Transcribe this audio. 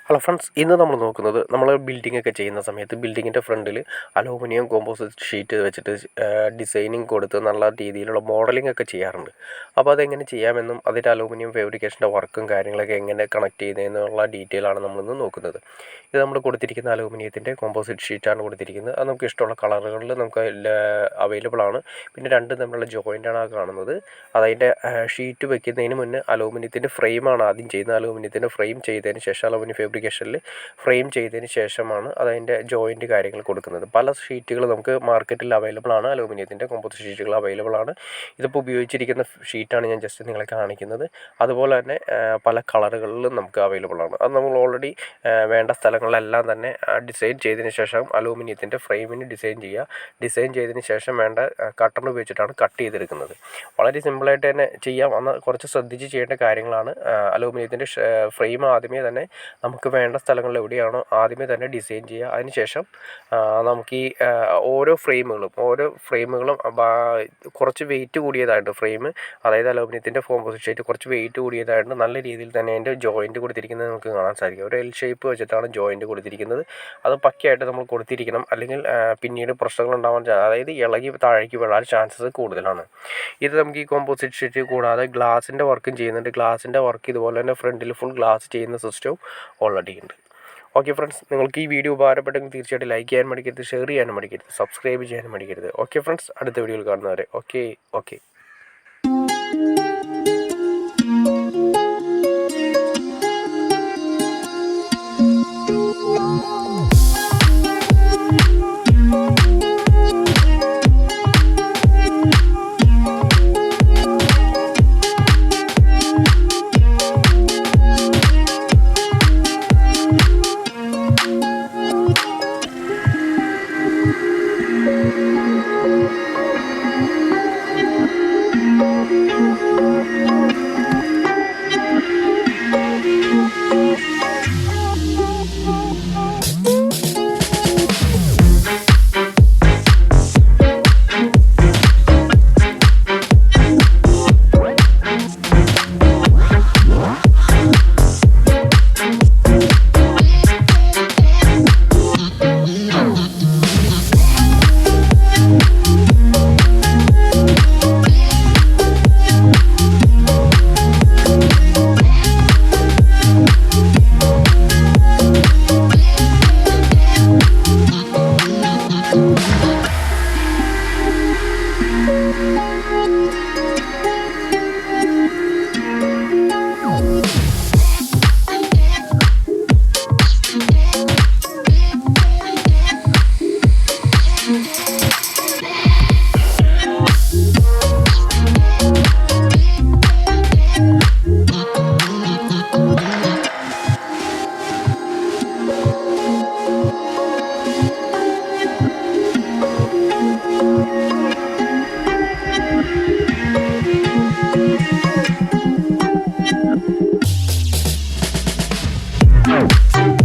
Hello friends, ഇന്ന് നമ്മൾ നോക്കുന്നത് നമ്മൾ ബിൽഡിംഗ് ഒക്കെ ചെയ്യുന്ന സമയത്ത് ബിൽഡിങ്ങിൻ്റെ ഫ്രണ്ടിൽ അലൂമിനിയം കോമ്പോസിറ്റ് ഷീറ്റ് വെച്ചിട്ട് ഡിസൈനിങ് കൊടുത്ത് നല്ല രീതിയിലുള്ള മോഡലിംഗ് ഒക്കെ ചെയ്യാറുണ്ട്. അപ്പോൾ അതെങ്ങനെ ചെയ്യാമെന്നും അതിൻ്റെ അലൂമിനിയം ഫാബ്രിക്കേഷൻ്റെ വർക്കും കാര്യങ്ങളൊക്കെ എങ്ങനെ കണക്ട് ചെയ്യുന്നതെന്നുള്ള ഡീറ്റെയിൽ ആണ് നമ്മളിന്ന് നോക്കുന്നത്. ഇത് നമ്മൾ കൊടുത്തിരിക്കുന്ന അലൂമിനിയത്തിൻ്റെ കോമ്പോസിറ്റ് ഷീറ്റാണ് കൊടുത്തിരിക്കുന്നത്. അത് നമുക്ക് ഇഷ്ടമുള്ള കളറുകളിൽ നമുക്ക് അവൈലബിൾ ആണ്. പിന്നെ രണ്ടും തമ്മിലുള്ള ജോയിൻ്റാണ് ആ കാണുന്നത്. അതതിൻ്റെ ഷീറ്റ് വെക്കുന്നതിന് മുന്നേ അലൂമിനിയത്തിൻ്റെ ഫ്രെയിമാണ് ആദ്യം ചെയ്യുന്നത്. അലൂമിനിയത്തിൻ്റെ ഫ്രെയിം ചെയ്തതിന് ശേഷം അലൂമിനിയം ഫാബ്രിക്കേഷനിൽ ഫ്രെയിം ചെയ്തതിന് ശേഷമാണ് അതതിൻ്റെ ജോയിൻറ്റ് കാര്യങ്ങൾ കൊടുക്കുന്നത്. പല ഷീറ്റുകൾ നമുക്ക് മാർക്കറ്റിൽ അവൈലബിൾ ആണ്. അലൂമിനിയത്തിൻ്റെ കോമ്പോസിറ്റ് ഷീറ്റുകൾ അവൈലബിൾ ആണ്. ഇതിപ്പോൾ ഉപയോഗിച്ചിരിക്കുന്ന ഷീറ്റാണ് ഞാൻ ജസ്റ്റ് നിങ്ങളെ കാണിക്കുന്നത്. അതുപോലെ തന്നെ പല കളറുകളിലും നമുക്ക് അവൈലബിൾ ആണ്. അത് നമ്മൾ ഓൾറെഡി വേണ്ട സ്ഥലങ്ങളിലെല്ലാം തന്നെ ഡിസൈൻ ചെയ്തതിന് ശേഷം അലൂമിനിയത്തിൻ്റെ ഫ്രെയിമിന് ഡിസൈൻ ചെയ്യുക. ഡിസൈൻ ചെയ്തതിന് ശേഷം വേണ്ട കട്ടർ ഉപയോഗിച്ചിട്ടാണ് കട്ട് ചെയ്തെടുക്കുന്നത്. വളരെ സിമ്പിളായിട്ട് തന്നെ ചെയ്യാം. എന്നാൽ കുറച്ച് ശ്രദ്ധിച്ച് ചെയ്യേണ്ട കാര്യങ്ങളാണ്. അലൂമിനിയത്തിൻ്റെ ഫ്രെയിം ആദ്യമേ തന്നെ നമുക്ക് വേണ്ട സ്ഥലങ്ങളിൽ എവിടെയാണോ ആദ്യമേ തന്നെ ഡിസൈൻ ചെയ്യുക. അതിനുശേഷം നമുക്ക് ഈ ഓരോ ഫ്രെയിമുകളും കുറച്ച് വെയിറ്റ് കൂടിയതായിട്ട് ഫ്രെയിം, അതായത് അലൂമിനിയത്തിൻ്റെ കോമ്പോസിറ്റ് ഷീറ്റ് കുറച്ച് വെയിറ്റ് കൂടിയതായിട്ട് നല്ല രീതിയിൽ തന്നെ അതിൻ്റെ ജോയിൻറ്റ് കൊടുത്തിരിക്കുന്നത് നമുക്ക് കാണാൻ സാധിക്കും. ഒരു എൽ ഷേപ്പ് വെച്ചിട്ടാണ് ജോയിൻറ്റ് കൊടുത്തിരിക്കുന്നത്. അത് പക്കയായിട്ട് നമ്മൾ കൊടുത്തിരിക്കണം. അല്ലെങ്കിൽ പിന്നീട് പ്രശ്നങ്ങളുണ്ടാവാൻ, അതായത് ഇളകി താഴേക്ക് വീഴാൻ ചാൻസസ് കൂടുതലാണ്. ഇത് നമുക്ക് ഈ കോമ്പോസിറ്റ് ഷീറ്റ് കൂടാതെ ഗ്ലാസിൻ്റെ വർക്കും ചെയ്യുന്നുണ്ട്. ഗ്ലാസിൻ്റെ വർക്ക് ഇതുപോലെ തന്നെ ഫ്രണ്ടിൽ ഫുൾ ഗ്ലാസ് ചെയ്യുന്ന സിസ്റ്റവും ഓൾറെഡി ഉണ്ട്. ഓക്കെ ഫ്രണ്ട്സ്, നിങ്ങൾക്ക് ഈ വീഡിയോ ഉപകാരപ്പെട്ടെങ്കിൽ തീർച്ചയായിട്ടും ലൈക്ക് ചെയ്യാൻ മടിക്കരുത്, ഷെയർ ചെയ്യാനും മടിക്കരുത്, സബ്സ്ക്രൈബ് ചെയ്യാനും മടിക്കരുത്. ഓക്കെ ഫ്രണ്ട്സ്, അടുത്ത വീഡിയോയിൽ കാണുന്നവരെ ഓക്കെ. Oh.